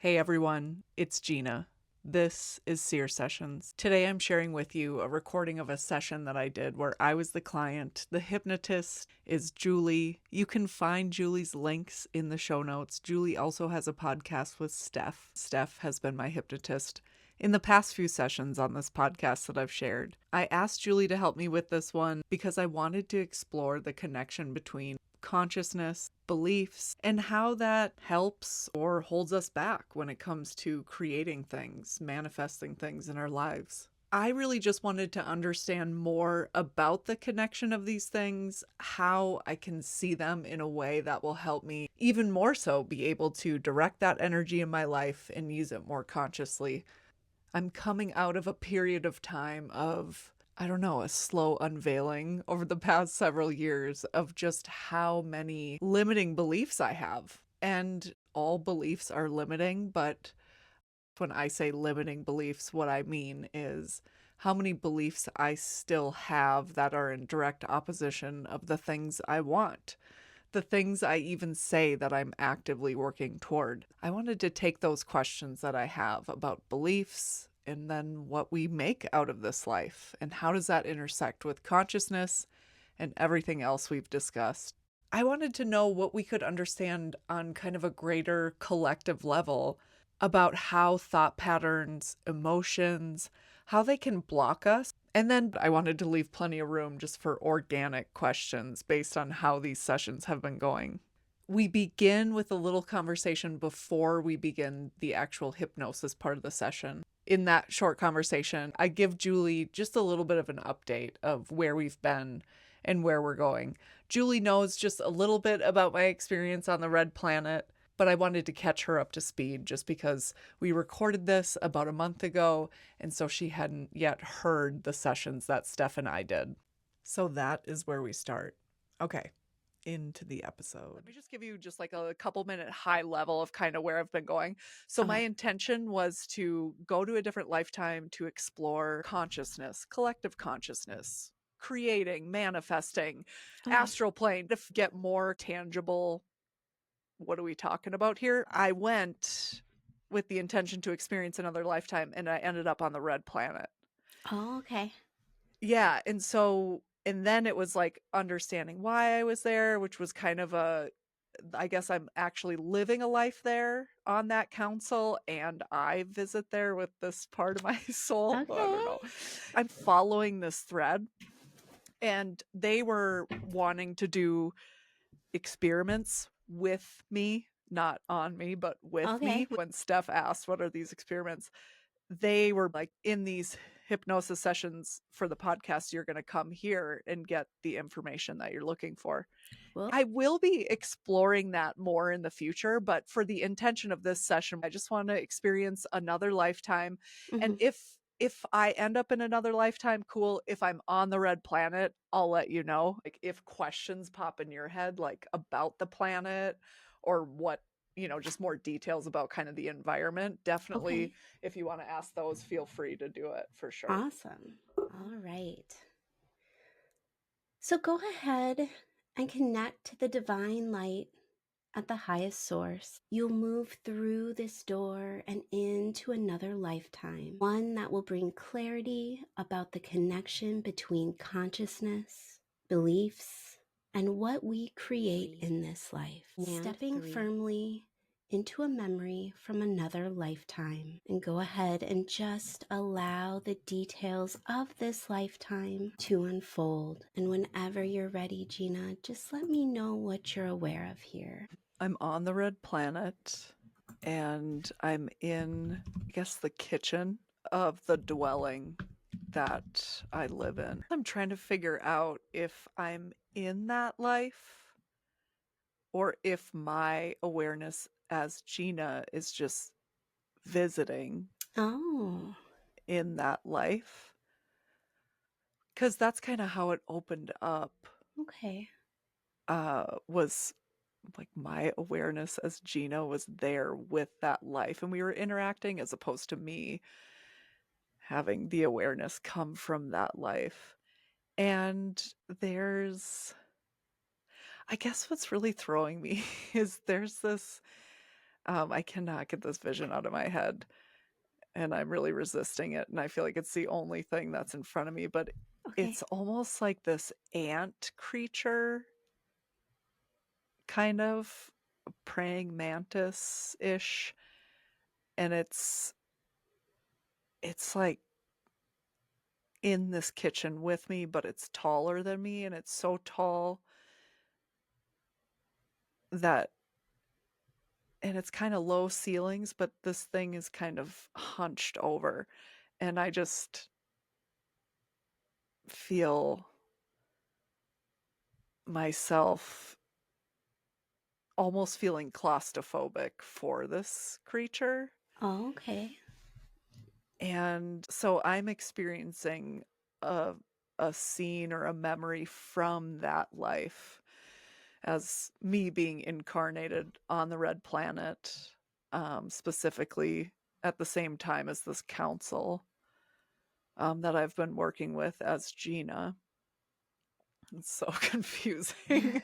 Hey everyone, it's Gina. This is Seer Sessions. Today I'm sharing with you a recording of a session that I did where I was the client. The hypnotist is Julie. You can find Julie's links in the show notes. Julie also has a podcast with Steph. Steph has been my hypnotist in the past few sessions on this podcast that I've shared. I asked Julie to help me with this one because I wanted to explore the connection between consciousness, beliefs, and how that helps or holds us back when it comes to creating things, manifesting things in our lives. I really just wanted to understand more about the connection of these things, how I can see them in a way that will help me even more so be able to direct that energy in my life and use it more consciously. I'm coming out of a period of time of a slow unveiling over the past several years of just how many limiting beliefs I have. And all beliefs are limiting, but when I say limiting beliefs, what I mean is how many beliefs I still have that are in direct opposition of the things I want. The things I even say that I'm actively working toward. I wanted to take those questions that I have about beliefs and then what we make out of this life and how does that intersect with consciousness and everything else we've discussed. I wanted to know what we could understand on kind of a greater collective level about how thought patterns, emotions, how they can block us. And then I wanted to leave plenty of room just for organic questions based on how these sessions have been going. We begin with a little conversation before we begin the actual hypnosis part of the session. In that short conversation, I give Julie just a little bit of an update of where we've been and where we're going. Julie knows just a little bit about my experience on the Red Planet, but I wanted to catch her up to speed just because we recorded this about a month ago, and so she hadn't yet heard the sessions that Steph and I did. So that is where we start. Okay, into the episode. Let me just give you just like a couple minute high level of kind of where I've been going. So my Okay. intention was to go to a different lifetime to explore consciousness, collective consciousness, creating, manifesting, Okay. astral plane to get more tangible. What are we talking about here? I went with the intention to experience another lifetime and I ended up on the Red Planet. Oh, okay. Yeah, and then it was like understanding why I was there, which was kind of I guess I'm actually living a life there on that council and I visit there with this part of my soul. I Okay. don't know. I'm following this thread and they were wanting to do experiments with me, not on me, but with Okay. me. When Steph asked, what are these experiments? They were like, in these hypnosis sessions for the podcast, you're going to come here and get the information that you're looking for. Well, I will be exploring that more in the future, but for the intention of this session, I just want to experience another lifetime. And hmm if I end up in another lifetime, cool. If I'm on the Red Planet, I'll let you know. Like if questions pop in your head like about the planet or what, just more details about kind of the environment, definitely okay. if you want to ask those, feel free to do it for sure. Awesome. All right. So go ahead and connect to the divine light at the highest source. You'll move through this door and into another lifetime, one that will bring clarity about the connection between consciousness, beliefs, and what we create in this life. Stepping firmly into a memory from another lifetime. And go ahead and just allow the details of this lifetime to unfold. And whenever you're ready, Gina, just let me know what you're aware of here. I'm on the Red Planet and I'm in, I guess, the kitchen of the dwelling that I live in. I'm trying to figure out if I'm in that life or if my awareness as Gina is just visiting Oh, in that life. Because that's kind of how it opened up, okay. was like my awareness as Gina was there with that life and we were interacting as opposed to me having the awareness come from that life. And there's, I guess what's really throwing me is there's this I cannot get this vision out of my head, and I'm really resisting it, and I feel like it's the only thing that's in front of me, but Okay. it's almost like this ant creature, kind of praying mantis-ish, and it's like in this kitchen with me, but it's taller than me, and it's so tall that and it's kinda low ceilings, but this thing is kind of hunched over, and I just feel myself almost feeling claustrophobic for this creature, Oh, okay. and so I'm experiencing a a scene or a memory from that life as me being incarnated on the red planet, specifically at the same time as this council, that I've been working with as Gina. It's so confusing.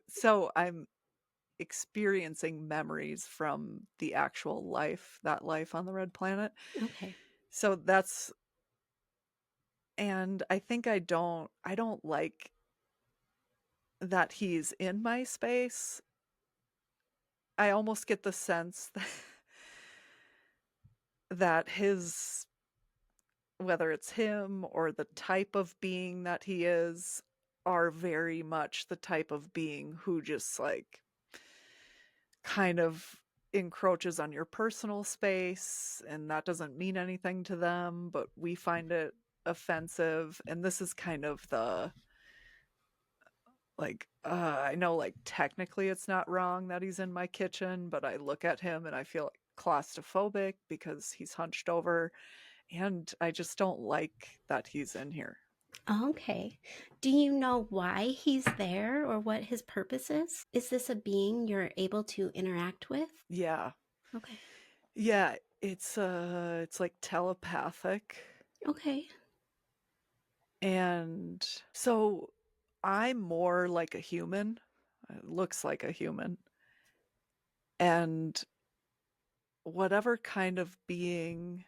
So I'm experiencing memories from the actual life, that life on the red planet. Okay. So that's and I don't like that he's in my space. I almost get the sense that his whether it's him or the type of being that he is are very much the type of being who just like kind of encroaches on your personal space, and that doesn't mean anything to them, but we find it offensive. And this is kind of the like I know like technically it's not wrong that he's in my kitchen, but I look at him and I feel like claustrophobic because he's hunched over, and I just don't like that he's in here. Okay. Do you know why he's there or what his purpose is? Is this a being you're able to interact with? Yeah. Okay. Yeah, it's like telepathic. Okay. And so I'm more like a human. It looks like a human. And whatever kind of being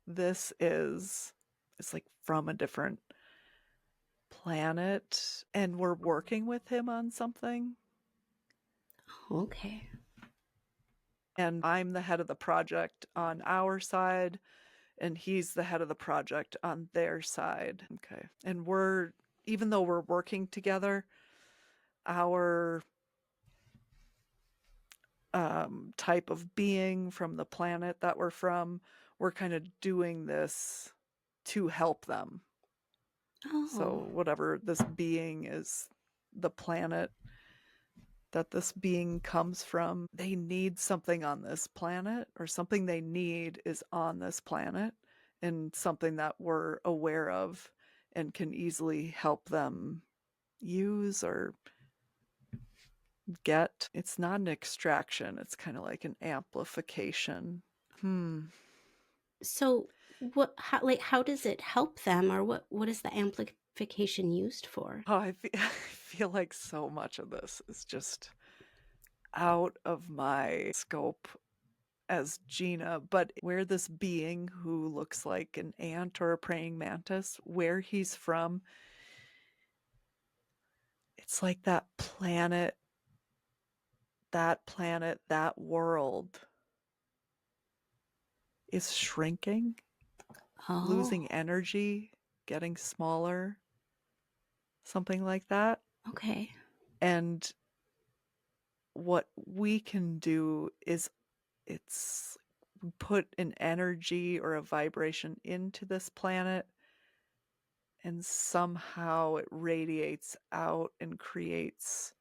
this is like from a different planet, and we're working with him on something. Okay. And I'm the head of the project on our side, and he's the head of the project on their side. Okay. And even though we're working together, our type of being from the planet that we're from, we're kind of doing this to help them. Oh, So, whatever this being is, the planet that this being comes from, they need something on this planet, or something they need is on this planet, and something that we're aware of and can easily help them use or get. It's not an extraction, it's kind of like an amplification. Hmm. so how does it help them or what is the amplification used for? Oh, I feel like so much of this is just out of my scope as Gina, but where this being who looks like an ant or a praying mantis, where he's from, it's like that world is shrinking, Oh, losing energy, getting smaller, something like that. okay. And what we can do is it's put an energy or a vibration into this planet, and somehow it radiates out and creates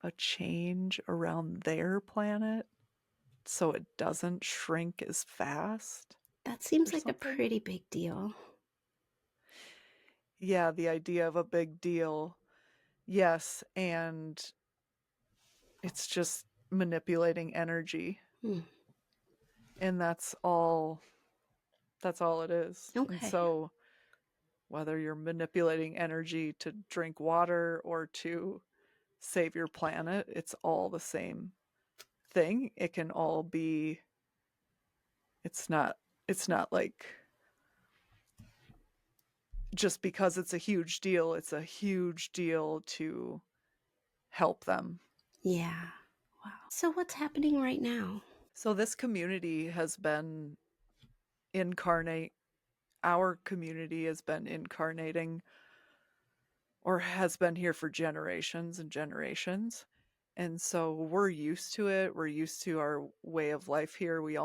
a change around their planet so it doesn't shrink as fast That or seems like a something. pretty big deal. Yeah, the idea of a big deal. Yes, and it's just manipulating energy, Hmm. and that's all it is. And Okay. so whether you're manipulating energy to drink water or to save your planet, it's all the same thing. It can all be, it's not like just because it's a huge deal, it's a huge deal to help them. Yeah. Wow. So what's happening right now? So this community has been incarnate our community has been incarnating or has been here for generations and generations. And so we're used to it. We're used to our way of life here. We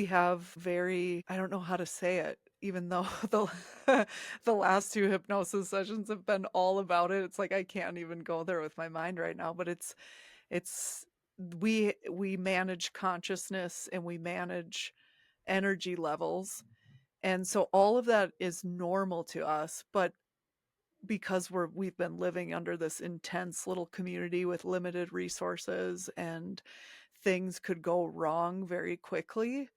have very, I don't know how to say it, even though the last two hypnosis sessions have been all about it. It's like I can't even go there with my mind right now, but it's we manage consciousness and we manage energy levels. And so all of that is normal to us, but because we've been living under this intense little community with limited resources and things could go wrong very quickly,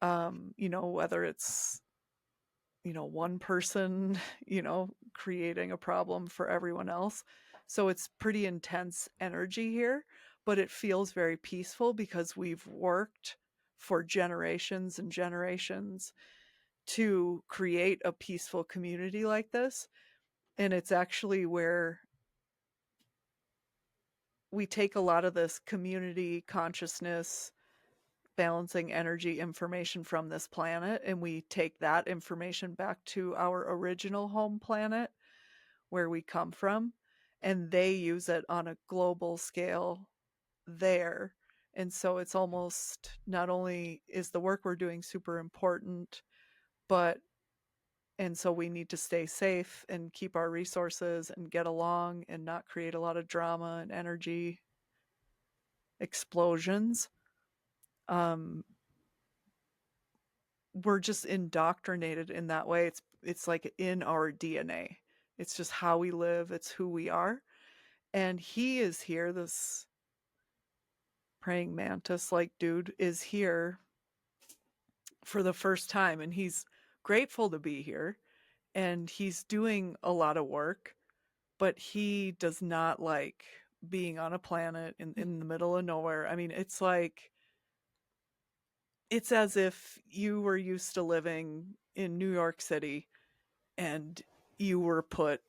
whether it's one person creating a problem for everyone else. So it's pretty intense energy here, but it feels very peaceful because we've worked for generations and generations to create a peaceful community like this. And it's actually where we take a lot of this community consciousness, balancing energy information from this planet, and we take that information back to our original home planet where we come from, and they use it on a global scale there. And so it's almost, not only is the work we're doing super important, but and so we need to stay safe and keep our resources and get along and not create a lot of drama and energy explosions. Um, we're just indoctrinated in that way. It's like in our DNA. It's just how we live. It's who we are. And he is here. This praying mantis like dude is here for the first time, and he's grateful to be here. And he's doing a lot of work, but he does not like being on a planet in the middle of nowhere. I mean, it's as if you were used to living in New York City and you were put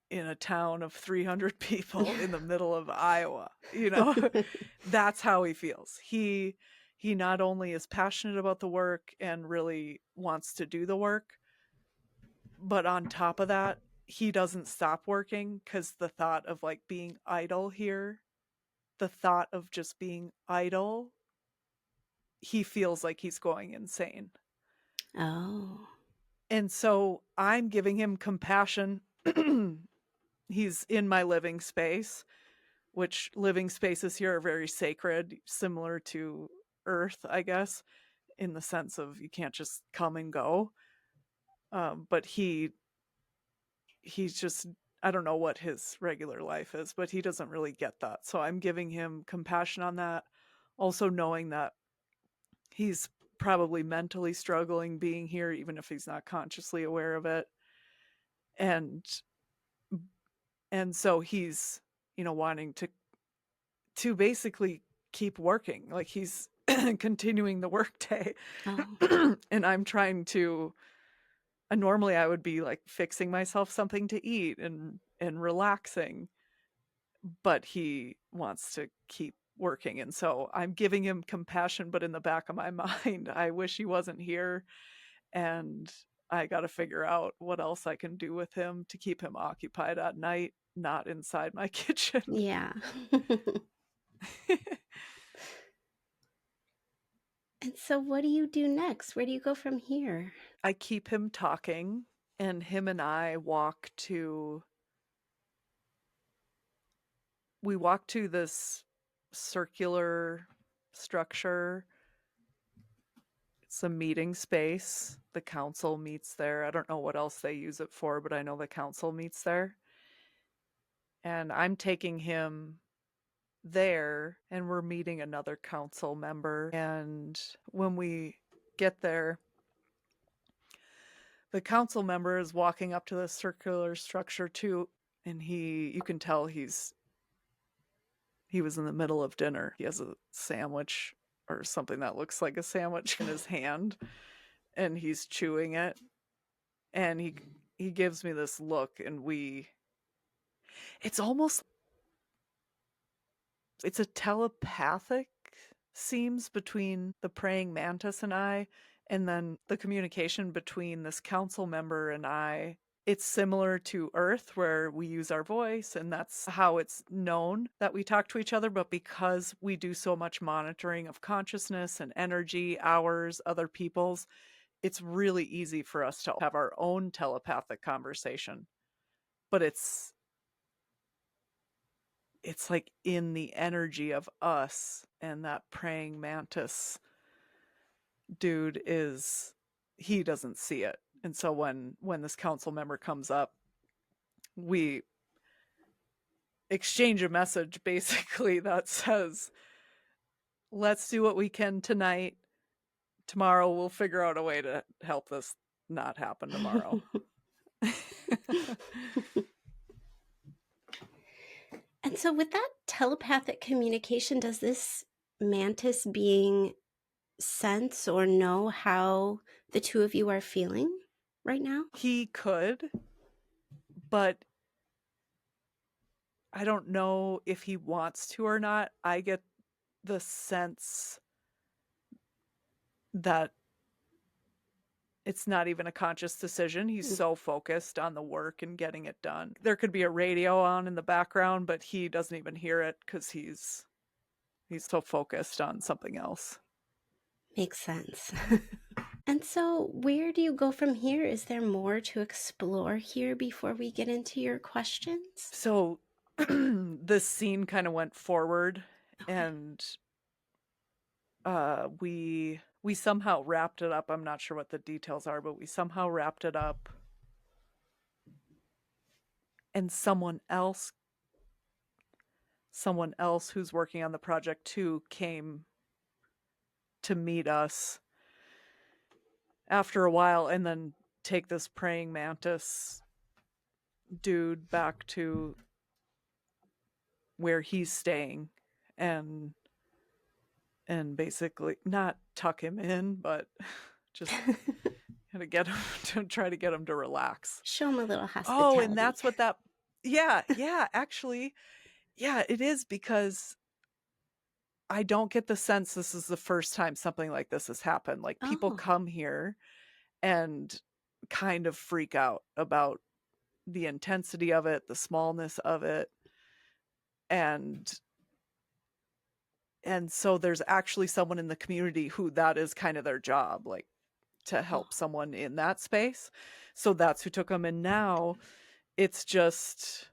in a town of 300 people in the middle of Iowa. That's how he feels. He not only is passionate about the work and really wants to do the work, but on top of that, he doesn't stop working because the thought of like being idle here, the thought of just being idle, he feels like he's going insane. Oh. And so I'm giving him compassion. He's in my living space, which living spaces here are very sacred, similar to Earth, I guess, in the sense of you can't just come and go. But he's just, I don't know what his regular life is, but he doesn't really get that. So I'm giving him compassion on that. Also knowing that he's probably mentally struggling being here, even if he's not consciously aware of it. And so he's, wanting to basically keep working. Like he's continuing the workday. Oh. And I'm trying to, normally I would be like fixing myself something to eat and relaxing, but he wants to keep working. And so I'm giving him compassion, but in the back of my mind, I wish he wasn't here. And I got to figure out what else I can do with him to keep him occupied at night, not inside my kitchen. Yeah. And so what do you do next? Where do you go from here? I keep him talking, and him and I walk to this circular structure. It's a meeting space. The council meets there. I don't know what else they use it for, but I know the council meets there. And I'm taking him there, and we're meeting another council member. And when we get there, the council member is walking up to the circular structure too, and you can tell he's He was in the middle of dinner. He has a sandwich or something that looks like a sandwich in his hand, and he's chewing it, and he gives me this look, and it's almost, it's a telepathic seems between the praying mantis and I, and then the communication between this council member and I. It's similar to Earth, where we use our voice, and that's how it's known that we talk to each other. But because we do so much monitoring of consciousness and energy, ours, other people's, it's really easy for us to have our own telepathic conversation. But it's like in the energy of us, and that praying mantis dude is, he doesn't see it. And so when this council member comes up, we exchange a message basically that says, let's do what we can tonight. Tomorrow we'll figure out a way to help this not happen tomorrow. And so, with that telepathic communication, does this mantis being sense or know how the two of you are feeling right now? He could, but I don't know if he wants to or not. I get the sense that it's not even a conscious decision. He's so focused on the work and getting it done. There could be a radio on in the background, but he doesn't even hear it because he's so focused on something else. Makes sense. And so, where do you go from here? Is there more to explore here before we get into your questions? So this scene kind of went forward, Okay. and we somehow wrapped it up. I'm not sure what the details are, but we somehow wrapped it up. And someone else who's working on the project too came to meet us after a while, and then take this praying mantis dude back to where he's staying, and basically not tuck him in, but just to get him to try to get him to relax. Show him a little Oh, and hospitality. that's what that, yeah, actually, yeah, it is, because I don't get the sense this is the first time something like this has happened. Like, people Oh, come here and kind of freak out about the intensity of it, the smallness of it, and so there's actually someone in the community who that is kind of their job, like, to help oh. someone in that space. So that's who took them. And now it's just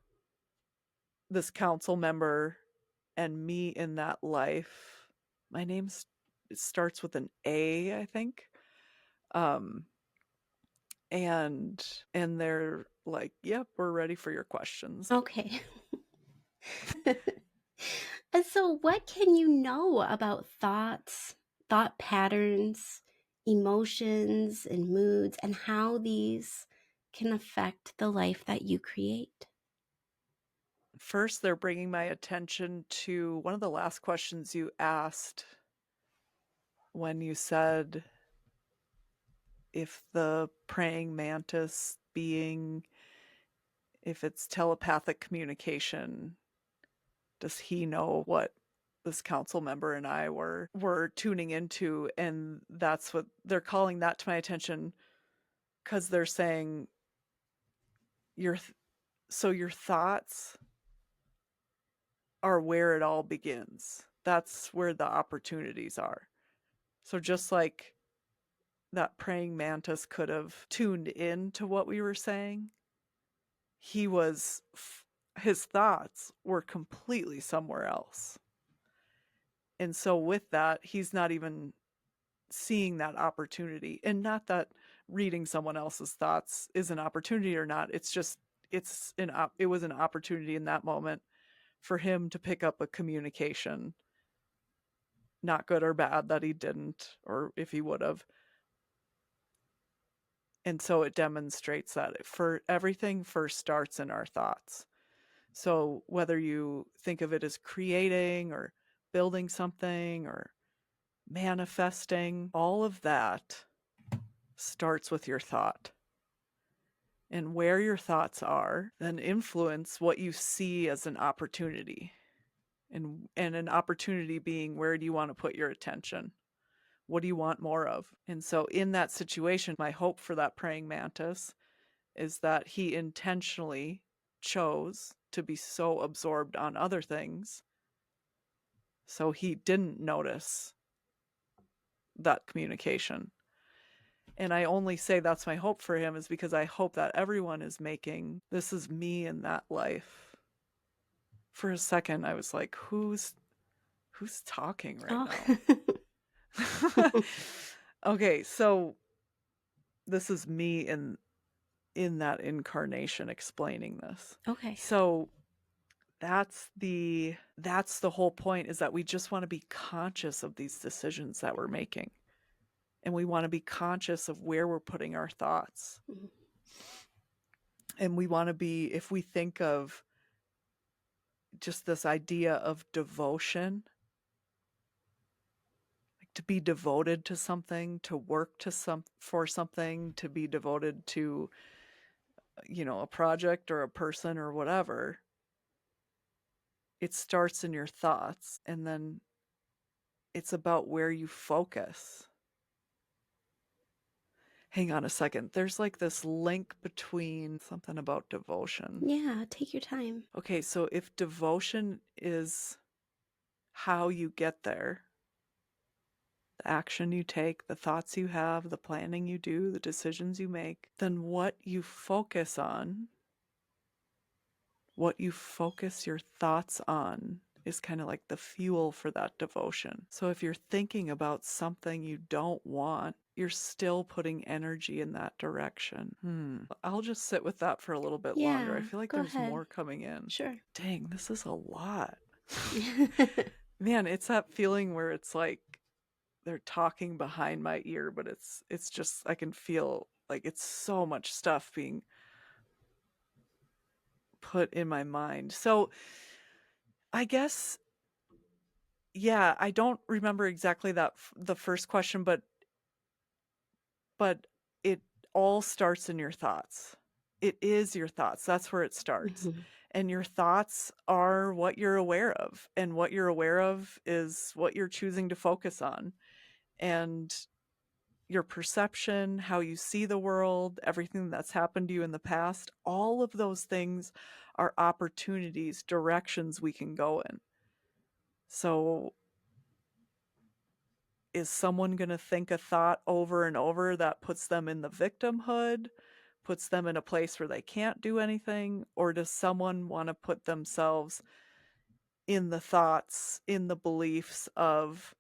this council member and me in that life. My name's, it starts with an A, I think. Um, and they're like, "Yep, we're ready for your questions." Okay. And so, what can you know about thoughts, thought patterns, emotions, and moods, and how these can affect the life that you create? First, they're bringing my attention to one of the last questions you asked, when you said if the praying mantis being, if it's telepathic communication, does he know what this council member and I were tuning into? And that's what they're calling that to my attention, because they're saying your your thoughts are where it all begins. That's where the opportunities are. So just like that praying mantis could have tuned in to what we were saying, he was, his thoughts were completely somewhere else. And so with that, he's not even seeing that opportunity. And not that reading someone else's thoughts is an opportunity or not. It's just, it was an opportunity in that moment for him to pick up a communication, not good or bad that he didn't, or if he would have. And so it demonstrates that for everything first starts in our thoughts. So whether you think of it as creating or building something or manifesting, all of that starts with your thought. And where your thoughts are then influence what you see as an opportunity. And an opportunity being, where do you want to put your attention? What do you want more of? And so in that situation, my hope for that praying mantis is that he intentionally chose to be so absorbed on other things so he didn't notice that communication. And I only say that's my hope for him is because I hope that everyone is making, this is me in that life. For a second I was like, who's talking right Oh. now? Okay, so this is me in that incarnation explaining this. Okay. So that's the whole point, is that we just want to be conscious of these decisions that we're making. And we want to be conscious of where we're putting our thoughts. Mhm. And we want to be, if we think of just this idea of devotion, like to be devoted to something, to work for something, to be devoted to, a project or a person or whatever, it starts in your thoughts, and then it's about where you focus. Hang on a second. There's like this link between something about devotion. Yeah, take your time. Okay, so if devotion is how you get there, the action you take, the thoughts you have, the planning you do, the decisions you make, then what you focus on, what you focus your thoughts on, is kind of like the fuel for that devotion. So if you're thinking about something you don't want, you're still putting energy in that direction. I'll just sit with that for a little bit longer. I Yeah, feel like go there's ahead. more coming in. Sure. Dang, this is a lot. Man, it's that feeling where it's like they're talking behind my ear, but it's just, I can feel like it's so much stuff being put in my mind. So I guess, yeah, I don't remember exactly the first question, but it all starts in your thoughts. It is your thoughts. That's where it starts. Mhm. And your thoughts are what you're aware of. And what you're aware of is what you're choosing to focus on. And your perception, how you see the world, everything that's happened to you in the past, all of those things are opportunities, directions we can go in. So is someone going to think a thought over and over that puts them in the victimhood, puts them in a place where they can't do anything? Or does someone want to put themselves in the thoughts, in the beliefs of,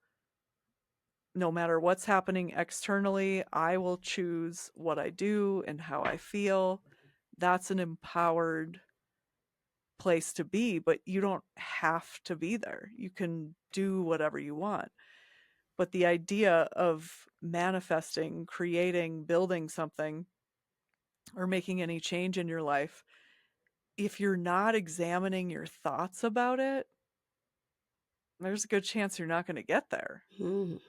no matter what's happening externally, I will choose what I do and how I feel? That's an empowered place to be, but you don't have to be there. You can do whatever you want. But the idea of manifesting, creating, building something, or making any change in your life, if you're not examining your thoughts about it, there's a good chance you're not going to get there. Mhm.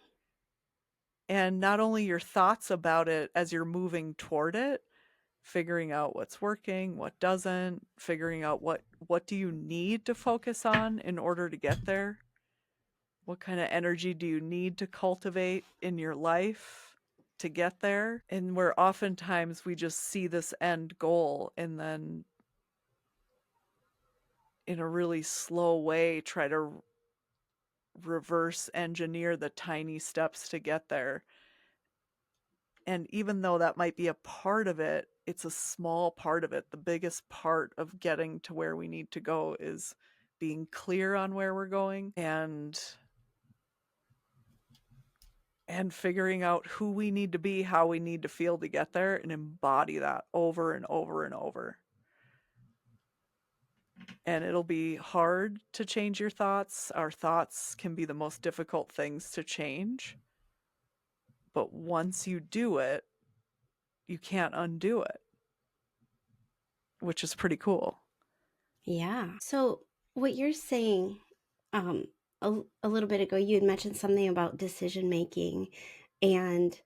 And not only your thoughts about it as you're moving toward it, figuring out what's working, what doesn't, figuring out what do you need to focus on in order to get there? What kind of energy do you need to cultivate in your life to get there? And where oftentimes we just see this end goal and then in a really slow way try to reverse engineer the tiny steps to get there. And even though that might be a part of it, it's a small part of it. The biggest part of getting to where we need to go is being clear on where we're going and figuring out who we need to be, how we need to feel to get there, and embody that over and over and over. And it'll be hard to change your thoughts. Our thoughts can be the most difficult things to change. But once you do it, you can't undo it, which is pretty cool. Yeah. So, what you're saying, um, a little bit ago, you had mentioned something about decision making, and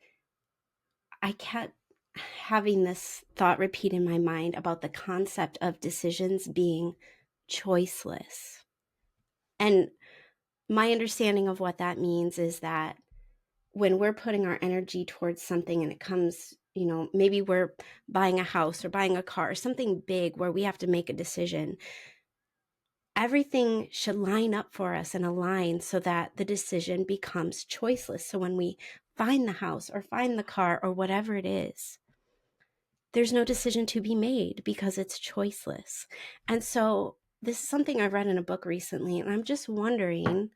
I kept having this thought repeat in my mind about the concept of decisions being choiceless. And my understanding of what that means is that when we're putting our energy towards something and it comes, maybe we're buying a house or buying a car, something big where we have to make a decision, everything should line up for us and align so that the decision becomes choiceless. So when we find the house or find the car or whatever it is, there's no decision to be made because it's choiceless. And so this is something I read in a book recently, and I'm just wondering,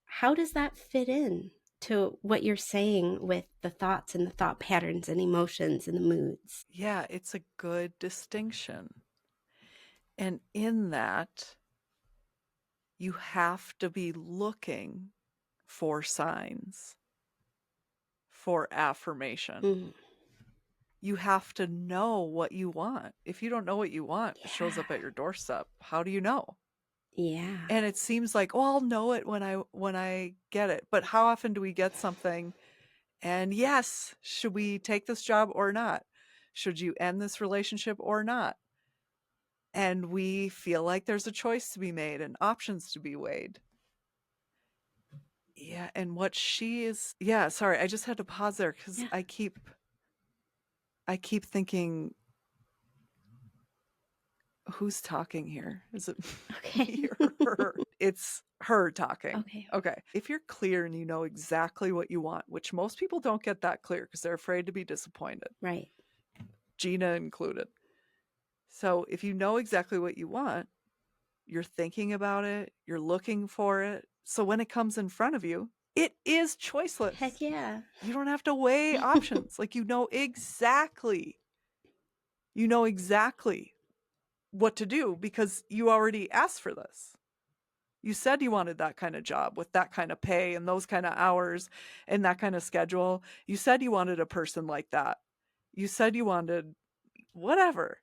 how does that fit in to what you're saying with the thoughts and the thought patterns and emotions and the moods? Yeah, it's a good distinction. And in that, you have to be looking for signs, for affirmation. Mm, You have to know what you want. If you don't know what you want, it shows yeah. up at your doorstep. How do you know? Yeah. And it seems like, oh, I'll know it when I get it. But how often do we get something and yes, should we take this job or not? Should you end this relationship or not? And we feel like there's a choice to be made and options to be weighed. Yeah, and what she is, yeah, sorry, I just had to pause there because Yeah. I keep thinking, who's talking here? Is it Okay. me or her? It's her talking. Okay. Okay. If you're clear and you know exactly what you want, which most people don't get that clear because they're afraid to be disappointed, Right. Gina included. So if you know exactly what you want, you're thinking about it, you're looking for it. So when it comes in front of you, it is choiceless. Heck yeah. You don't have to weigh options. Like you know exactly what to do because you already asked for this. You said you wanted that kind of job with that kind of pay and those kind of hours and that kind of schedule. You said you wanted a person like that. You said you wanted whatever.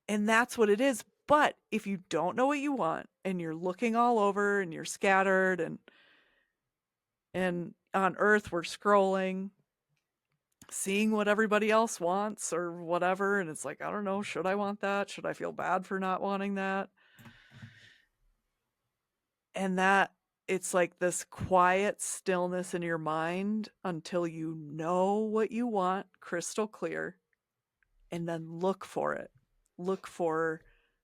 And that's what it is. But if you don't know what you want and you're looking all over and you're scattered and on earth we're scrolling, seeing what everybody else wants or whatever, and it's like, I don't know, should I want that? Should I feel bad for not wanting that? And that it's like this quiet stillness in your mind until you know what you want crystal clear and then look for it. Look for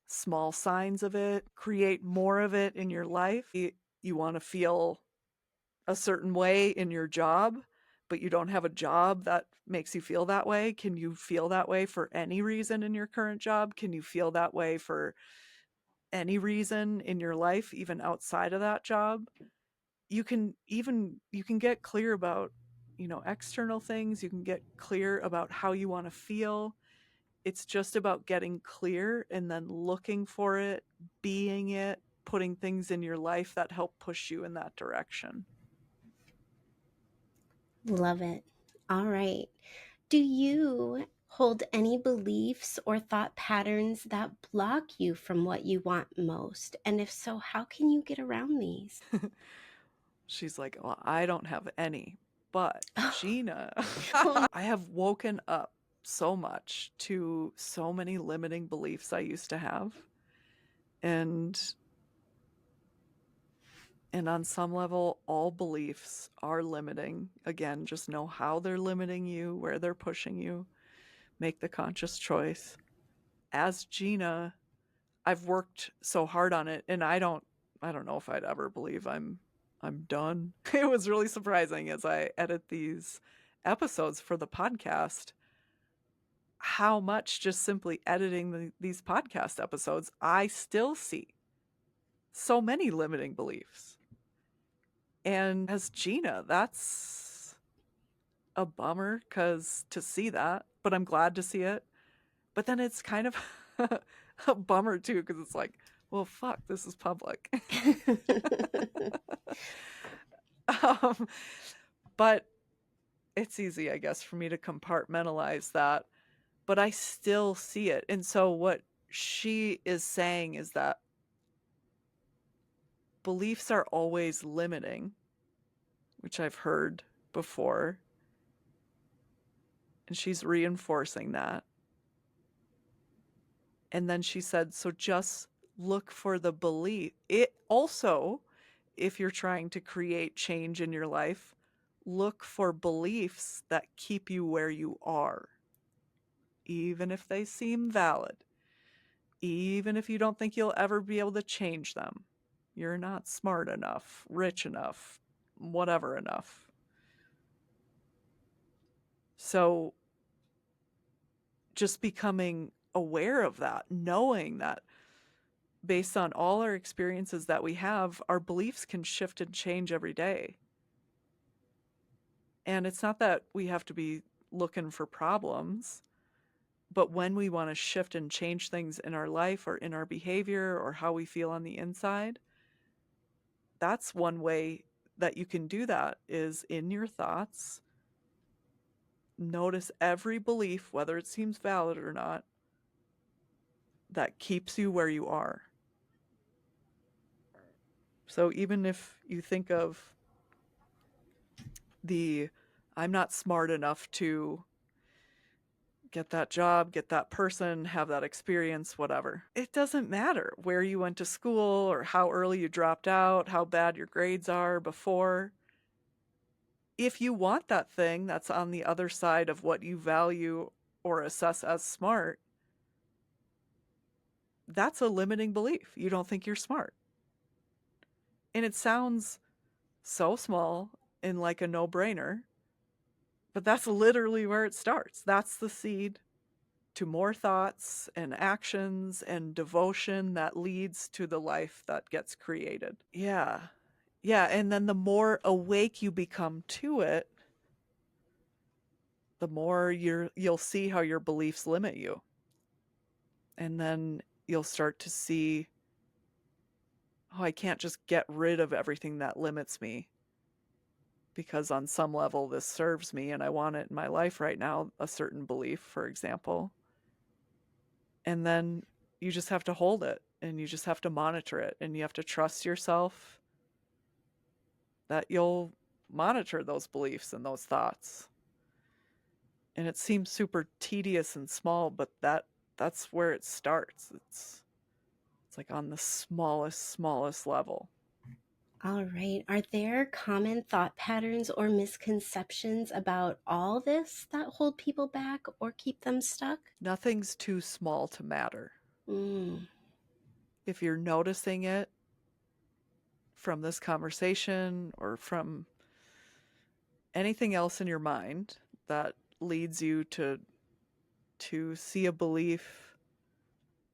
small signs of it, create more of it in your life. You want to feel a certain way in your job, but you don't have a job that makes you feel that way. Can you feel that way for any reason in your current job? Can you feel that way for any reason in your life, even outside of that job? You can get clear about, external things. You can get clear about how you want to feel. It's just about getting clear and then looking for it, being it, putting things in your life that help push you in that direction. Love it. All right. Do you hold any beliefs or thought patterns that block you from what you want most? And if so, how can you get around these? She's like, well, I don't have any, but Gina, Oh, I have woken up so much to so many limiting beliefs I used to have. And on some level, all beliefs are limiting. Again, just know how they're limiting you, where they're pushing you. Make the conscious choice. As Gina, I've worked so hard on it, and I don't know if I'd ever believe I'm done. It was really surprising as I edit these episodes for the podcast how much just simply editing these podcast episodes I still see so many limiting beliefs. And as Gina, that's a bummer cuz to see that, but I'm glad to see it. But then it's kind of a bummer too cuz it's like, well, fuck, this is public. um, but it's easy, I guess, for me to compartmentalize that. but I still see it. And so what she is saying is that beliefs are always limiting, which I've heard before. And she's reinforcing that. And then she said, so just look for the belief. It also, if you're trying to create change in your life, look for beliefs that keep you where you are, even if they seem valid, even if you don't think you'll ever be able to change them. You're not smart enough, rich enough, whatever enough. So just becoming aware of that, knowing that based on all our experiences that we have, our beliefs can shift and change every day. And it's not that we have to be looking for problems, but when we want to shift and change things in our life or in our behavior or how we feel on the inside, that's one way that you can do that is in your thoughts. Notice every belief, whether it seems valid or not, that keeps you where you are. So even if you think of the I'm not smart enough to get that job, get that person, have that experience, whatever. It doesn't matter where you went to school or how early you dropped out, how bad your grades are before. If you want that thing that's on the other side of what you value or assess as smart, that's a limiting belief. You don't think you're smart. And it sounds so small and like a no-brainer, but that's literally where it starts. That's the seed to more thoughts and actions and devotion that leads to the life that gets created. Yeah. Yeah. And then the more awake you become to it, the more you'll see how your beliefs limit you. And then you'll start to see, oh, I can't just get rid of everything that limits me because on some level this serves me and I want it in my life right now, a certain belief, for example. And then you just have to hold it and you just have to monitor it and you have to trust yourself that you'll monitor those beliefs and those thoughts. And it seems super tedious and small, but that's where it starts. It's like on the smallest level. All right. Are there common thought patterns or misconceptions about all this that hold people back or keep them stuck? Nothing's too small to matter. Mm. If you're noticing it from this conversation or from anything else in your mind that leads you to see a belief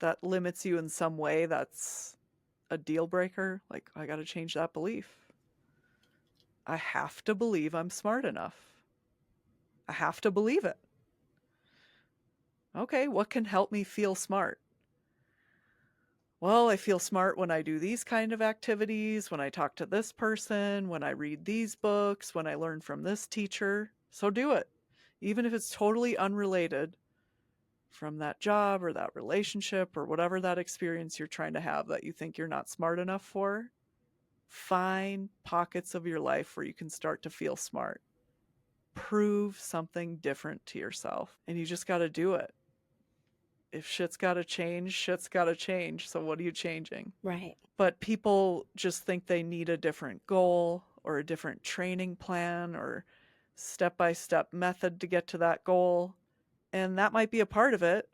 that limits you in some way that's a deal breaker, like I got to change that belief. I have to believe I'm smart enough. I have to believe it. Okay, what can help me feel smart? Well, I feel smart when I do these kind of activities, when I talk to this person, when I read these books, when I learn from this teacher. So do it. Even if it's totally unrelated from that job or that relationship or whatever that experience you're trying to have that you think you're not smart enough for, find pockets of your life where you can start to feel smart. Prove something different to yourself. And you just got to do it. If shit's got to change, shit's got to change. So what are you changing? Right. But people just think they need a different goal or a different training plan or step-by-step method to get to that goal. And that might be a part of it,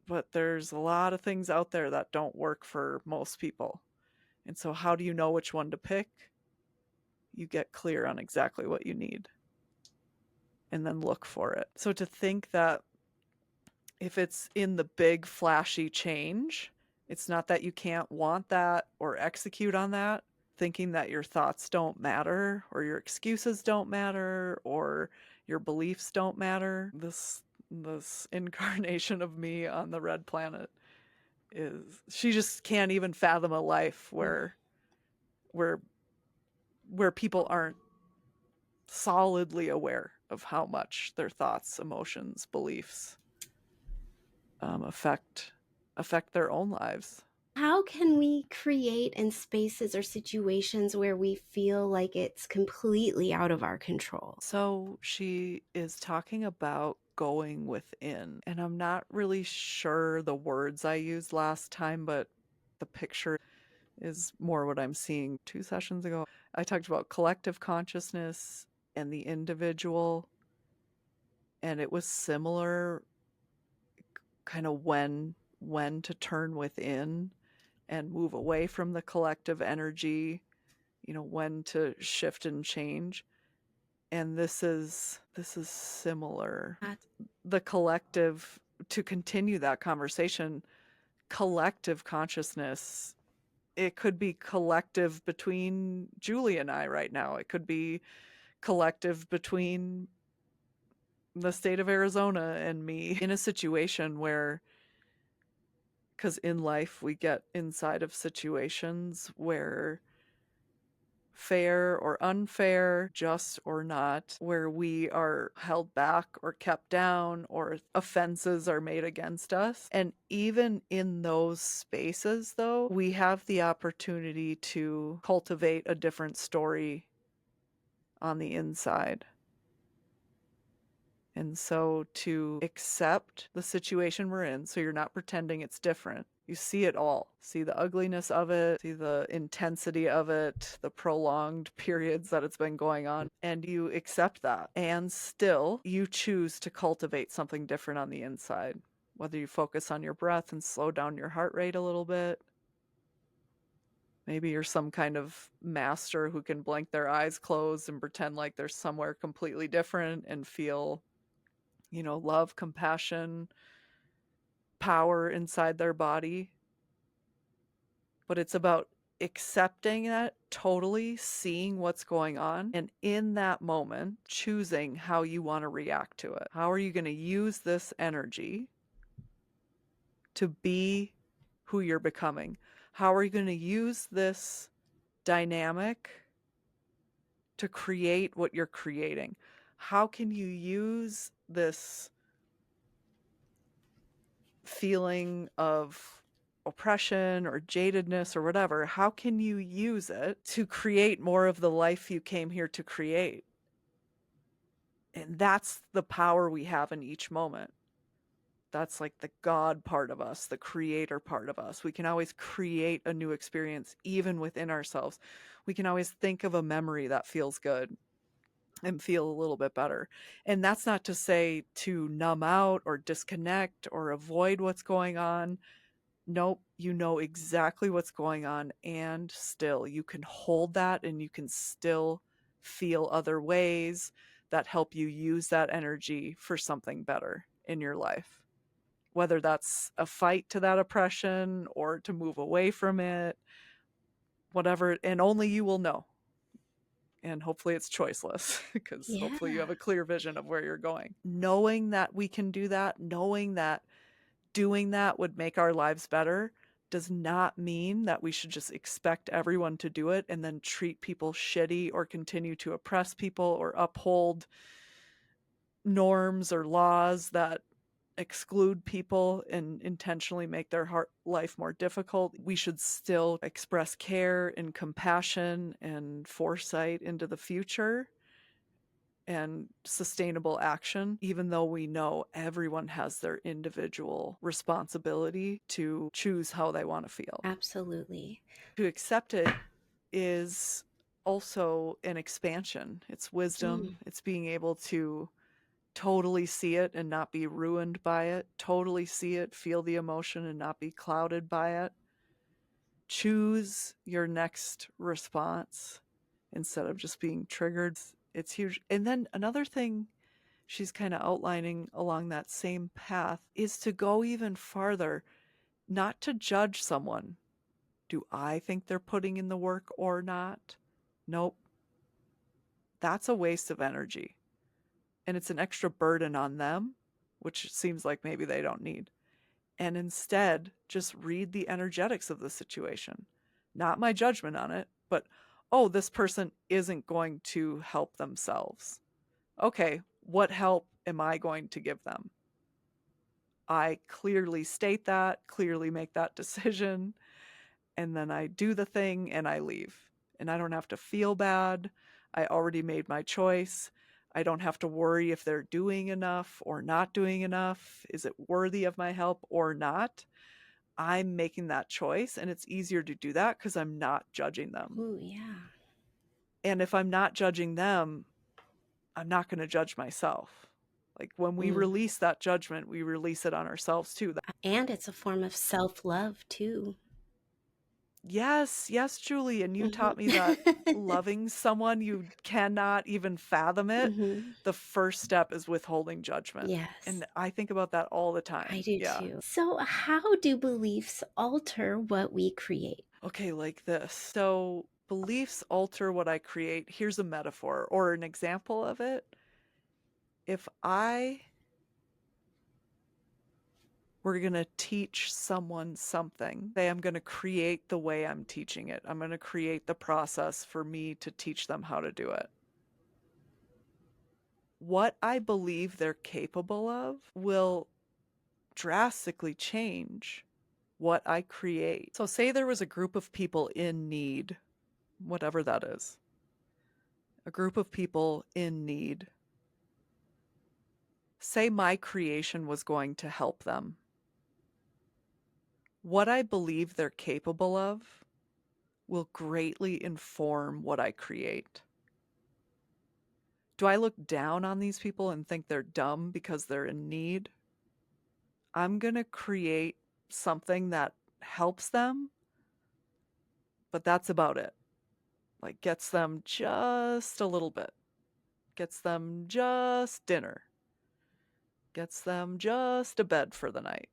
but there's a lot of things out there that don't work for most people. And so how do you know which one to pick? You get clear on exactly what you need and then look for it. So to think that if it's in the big flashy change, it's not that you can't want that or execute on that, thinking that your thoughts don't matter or your excuses don't matter or your beliefs don't matter. This incarnation of me on the red planet is she just can't even fathom a life where people aren't solidly aware of how much their thoughts, emotions, beliefs affect their own lives. How can we create in spaces or situations where we feel like it's completely out of our control? So she is talking about going within, and I'm not really sure the words I used last time, but the picture is more what I'm seeing. 2 sessions ago, I talked about collective consciousness and the individual, and it was similar, kind of when to turn within and move away from the collective energy, when to shift and change. And this is similar. That's The collective, to continue that conversation, collective consciousness, it could be collective between Julie and I right now. It could be collective between the state of Arizona and me, in a situation where, because in life we get inside of situations where, fair or unfair, just or not, where we are held back or kept down or offenses are made against us. And even in those spaces, though, we have the opportunity to cultivate a different story on the inside. And so to accept the situation we're in, so you're not pretending it's different. You see it all. See the ugliness of it, see the intensity of it, the prolonged periods that it's been going on, and you accept that. And still, you choose to cultivate something different on the inside. Whether you focus on your breath and slow down your heart rate a little bit. Maybe you're some kind of master who can blink their eyes closed and pretend like they're somewhere completely different and feel, love, compassion, power inside their body. But it's about accepting that totally, seeing what's going on, and in that moment, choosing how you want to react to it. How are you going to use this energy to be who you're becoming? How are you going to use this dynamic to create what you're creating? How can you use this feeling of oppression or jadedness or whatever? How can you use it to create more of the life you came here to create? And that's the power we have in each moment. That's like the God part of us, the creator part of us. We can always create a new experience, even within ourselves. We can always think of a memory that feels good and feel a little bit better. And that's not to say to numb out or disconnect or avoid what's going on. Nope, you know exactly what's going on, and still you can hold that and you can still feel other ways that help you use that energy for something better in your life. Whether that's a fight to that oppression or to move away from it, whatever, and only you will know. And hopefully it's choiceless, because yeah, hopefully you have a clear vision of where you're going. Knowing that we can do that, knowing that doing that would make our lives better, does not mean that we should just expect everyone to do it and then treat people shitty or continue to oppress people or uphold norms or laws that exclude people and intentionally make their life more difficult. We should still express care and compassion and foresight into the future and sustainable action, even though we know everyone has their individual responsibility to choose how they want to feel. absolutely. To accept it is also an expansion. It's wisdom. Mm, It's being able to totally see it and not be ruined by it, totally see it, feel the emotion and not be clouded by it. Choose your next response instead of just being triggered. It's huge. And then another thing she's kind of outlining along that same path is to go even farther, not to judge someone. Do I think they're putting in the work or not? Nope. That's a waste of energy. And it's an extra burden on them, which seems like maybe they don't need. And instead, just read the energetics of the situation. Not my judgment on it, but, oh, this person isn't going to help themselves. Okay, what help am I going to give them? I clearly state that, clearly make that decision, and then I do the thing and I leave. And I don't have to feel bad. I already made my choice. I don't have to worry if they're doing enough or not doing enough. Is it worthy of my help or not? I'm making that choice, and it's easier to do that because I'm not judging them. Ooh, yeah. And if I'm not judging them, I'm not going to judge myself. Like when we Mm. release that judgment, we release it on ourselves too. And it's a form of self-love too. Yes, yes, Julie. And you taught me that Mm-hmm. loving someone, you cannot even fathom it. Mm-hmm. The first step is withholding judgment. Yes, And I think about that all the I time. do Yeah. too. So, how do beliefs alter what we create? Okay, like this. So beliefs alter what I create. Here's a metaphor or an example of it. If I were going to teach someone something, say I'm going to create the way I'm teaching it, I'm going to create the process for me to teach them how to do it. What I believe they're capable of will drastically change what I create. So, say there was a group of people in need, whatever that is, a group of people in need. Say my creation was going to help them. What I believe they're capable of will greatly inform what I create. Do I look down on these people and think they're dumb because they're in need? I'm going to create something that helps them, but that's about it. Like gets them just a little bit, gets them just dinner, gets them just a bed for the night.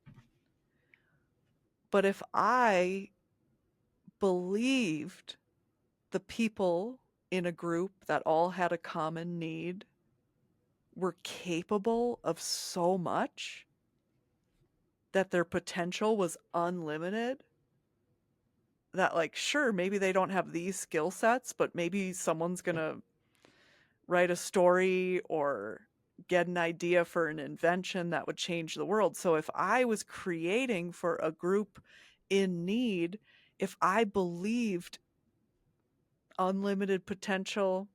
But if I believed the people in a group that all had a common need were capable of so much, that their potential was unlimited, that like sure maybe they don't have these skill sets, but maybe someone's going to write a story or get an idea for an invention that would change the world. So if I was creating for a group in need, if I believed unlimited potential,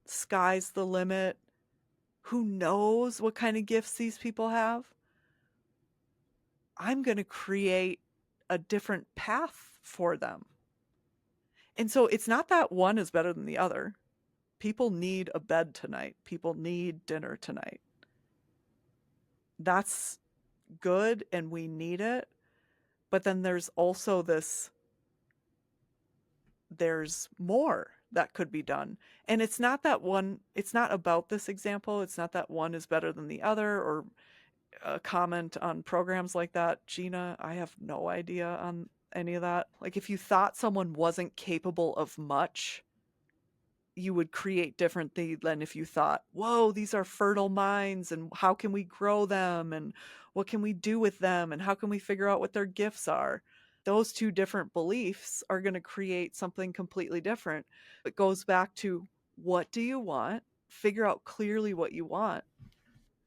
sky's the limit, who knows what kind of gifts these people have, I'm going to create a different path for them. And so it's not that one is better than the other. People need a bed tonight. People need dinner tonight. That's good and we need it. But then there's also this, there's more that could be done. And it's not that one, it's not about this example. It's not that one is better than the other or a comment on programs like that. Gina, I have no idea on any of that. Like if you thought someone wasn't capable of much, you would create differently than if you thought, whoa, these are fertile minds and how can we grow them and what can we do with them and how can we figure out what their gifts are. Those two different beliefs are going to create something completely different. It goes back to what do you want? Figure out clearly what you want.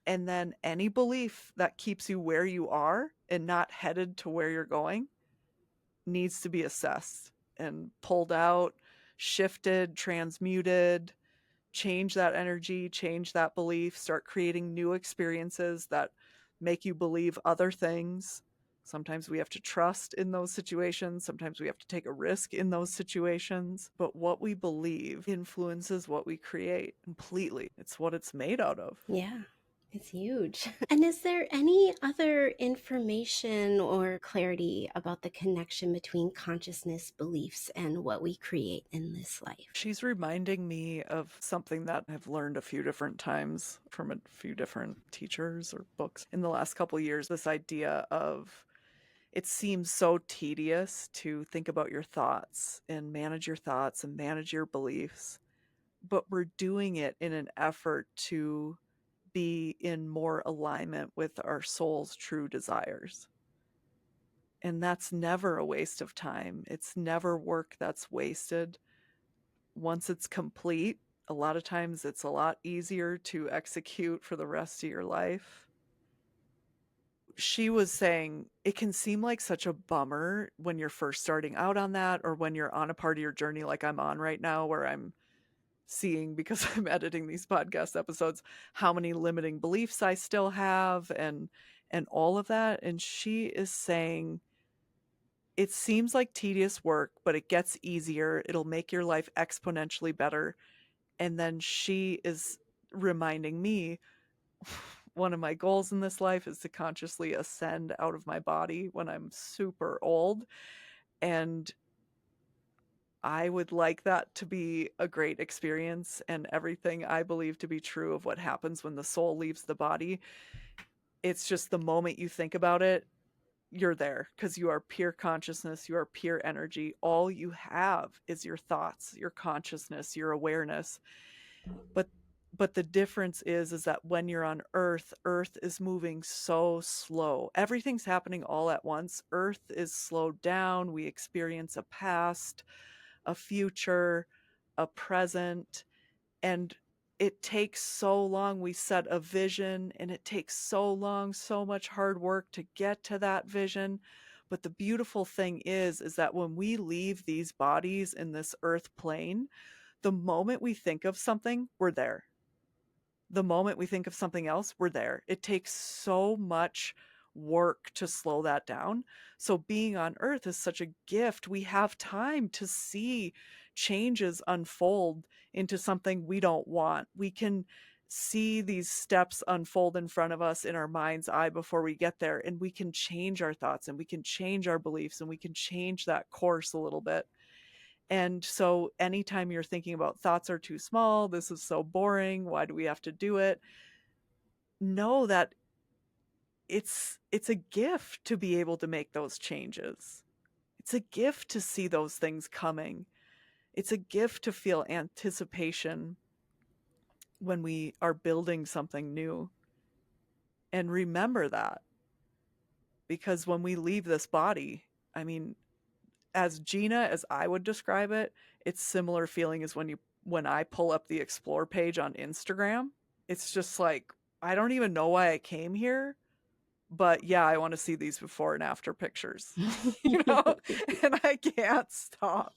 And then any belief that keeps you where you are and not headed to where you're going needs to be assessed and pulled out, shifted, transmuted, change that energy, change that belief, start creating new experiences that make you believe other things. Sometimes we have to trust in those situations. Sometimes we have to take a risk in those situations. But what we believe influences what we create completely. It's what it's made out of. Yeah, it's huge. And is there any other information or clarity about the connection between consciousness, beliefs, and what we create in this life? She's reminding me of something that I've learned a few different times from a few different teachers or books in the last couple of years. This idea of it seems so tedious to think about your thoughts and manage your beliefs, but we're doing it in an effort to be in more alignment with our soul's true desires. And that's never a waste of time. It's never work that's wasted. Once it's complete, a lot of times it's a lot easier to execute for the rest of your life. she was saying it can seem like such a bummer when you're first starting out on that, or when you're on a part of your journey like I'm on right now, where I'm seeing, because I'm editing these podcast episodes, how many limiting beliefs I still have, and all of that. And she is saying it seems like tedious work, but it gets easier. It'll make your life exponentially better. And then she is reminding me one of my goals in this life is to consciously ascend out of my body when I'm super old. And I would like that to be a great experience, and everything I believe to be true of what happens when the soul leaves the body. It's just the moment you think about it, you're there, because you are pure consciousness, you are pure energy. All you have is your thoughts, your consciousness, your awareness. But the difference is that when you're on Earth is moving so slow. Everything's happening all at once. Earth is slowed down. We experience a past, a future, a present, and it takes so long. We set a vision, and it takes so long, so much hard work to get to that vision. But the beautiful thing is that when we leave these bodies in this earth plane, the moment we think of something, we're there. The moment we think of something else, we're there. It takes so much work to slow that down. So being on earth is such a gift. We have time to see changes unfold into something we don't want. We can see these steps unfold in front of us in our mind's eye before we get there, and we can change our thoughts, and we can change our beliefs, and we can change that course a little bit. And so anytime you're thinking about thoughts are too small, this is so boring, why do we have to do it? Know that it's a gift to be able to make those changes. It's a gift to see those things coming. It's a gift to feel anticipation when we are building something new. And remember that, because when we leave this body, I mean, as Gina, as I would describe it, it's similar feeling as when I pull up the explore page on Instagram. It's just like, I don't even know why I came here, but yeah, I want to see these before and after pictures. you know, and I can't stop.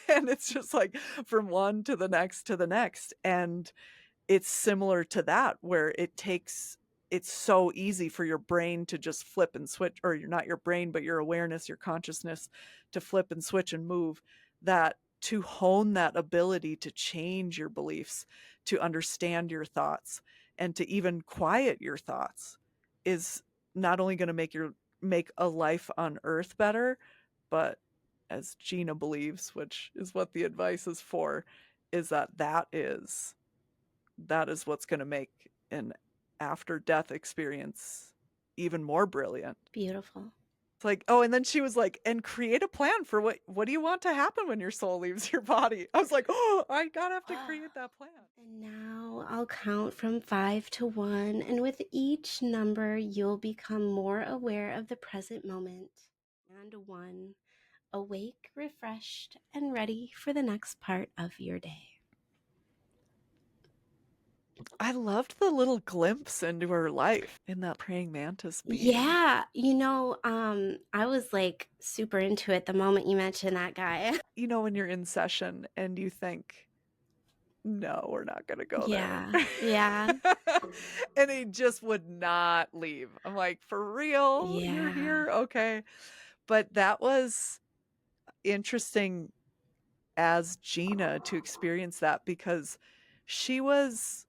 And it's just like from one to the next to the next. And it's similar to that, where it's so easy for your brain to just flip and switch, or you're not your brain, but your awareness, your consciousness, to flip and switch and move, that to hone that ability to change your beliefs, to understand your thoughts, and to even quiet your thoughts is not only going to make a life on earth better, but as Gina believes, which is what the advice is for, is that is what's going to make an after death experience even more brilliant. Beautiful. It's like, oh, and then she was like, and create a plan for what do you want to happen when your soul leaves your body? I was like, oh, I gotta have to create that plan. And now I'll count from 5 to 1, and with each number, you'll become more aware of the present moment. And 1, awake, refreshed, and ready for the next part of your day. I loved the little glimpse into her life in that praying mantis being. Yeah, I was like super into it the moment you mentioned that guy. You know, when you're in session and you think, no, we're not gonna go Yeah, there. yeah, And he just would not leave. I'm like, for real? You're yeah, here? Okay. But that was interesting as Gina to experience that, because she was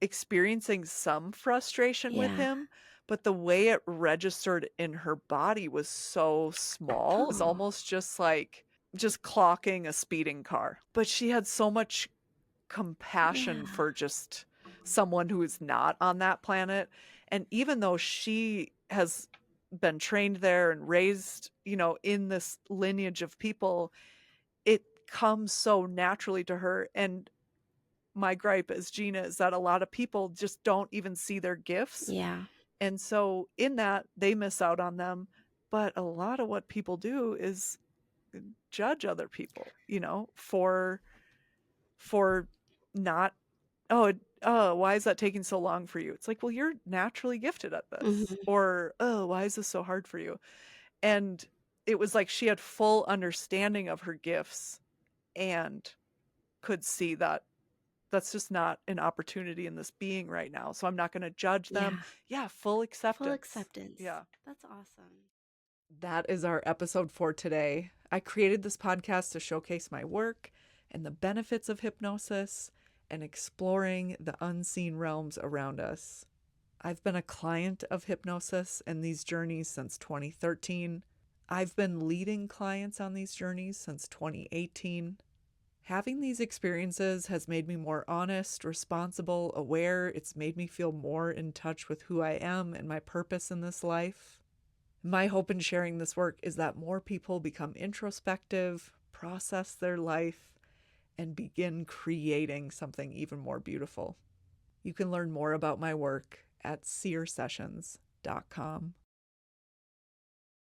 experiencing some frustration with yeah. him, but the way it registered in her body was so small. It was Oh, almost just like just clocking a speeding car. But she had so much compassion yeah, for just someone who is not on that planet. And even though she has been trained there and raised, in this lineage of people, it comes so naturally to her. And my gripe as Gina is that a lot of people just don't even see their gifts. yeah, And so in that, they miss out on them. But a lot of what people do is judge other people, for not oh, why is that taking so long for you? It's like, well, you're naturally gifted at this. Mhm. Or, oh, why is this so hard for you? And it was like she had full understanding of her gifts and could see that that's just not an opportunity in this being right now. So I'm not going to judge them. Yeah. Yeah, full Full acceptance. acceptance. Yeah. That's awesome. That is our episode for today. I created this podcast to showcase my work and the benefits of hypnosis and exploring the unseen realms around us. I've been a client of hypnosis and these journeys since 2013. I've been leading clients on these journeys since 2018. Having these experiences has made me more honest, responsible, aware. It's made me feel more in touch with who I am and my purpose in this life. My hope in sharing this work is that more people become introspective, process their life, and begin creating something even more beautiful. You can learn more about my work at seersessions.com.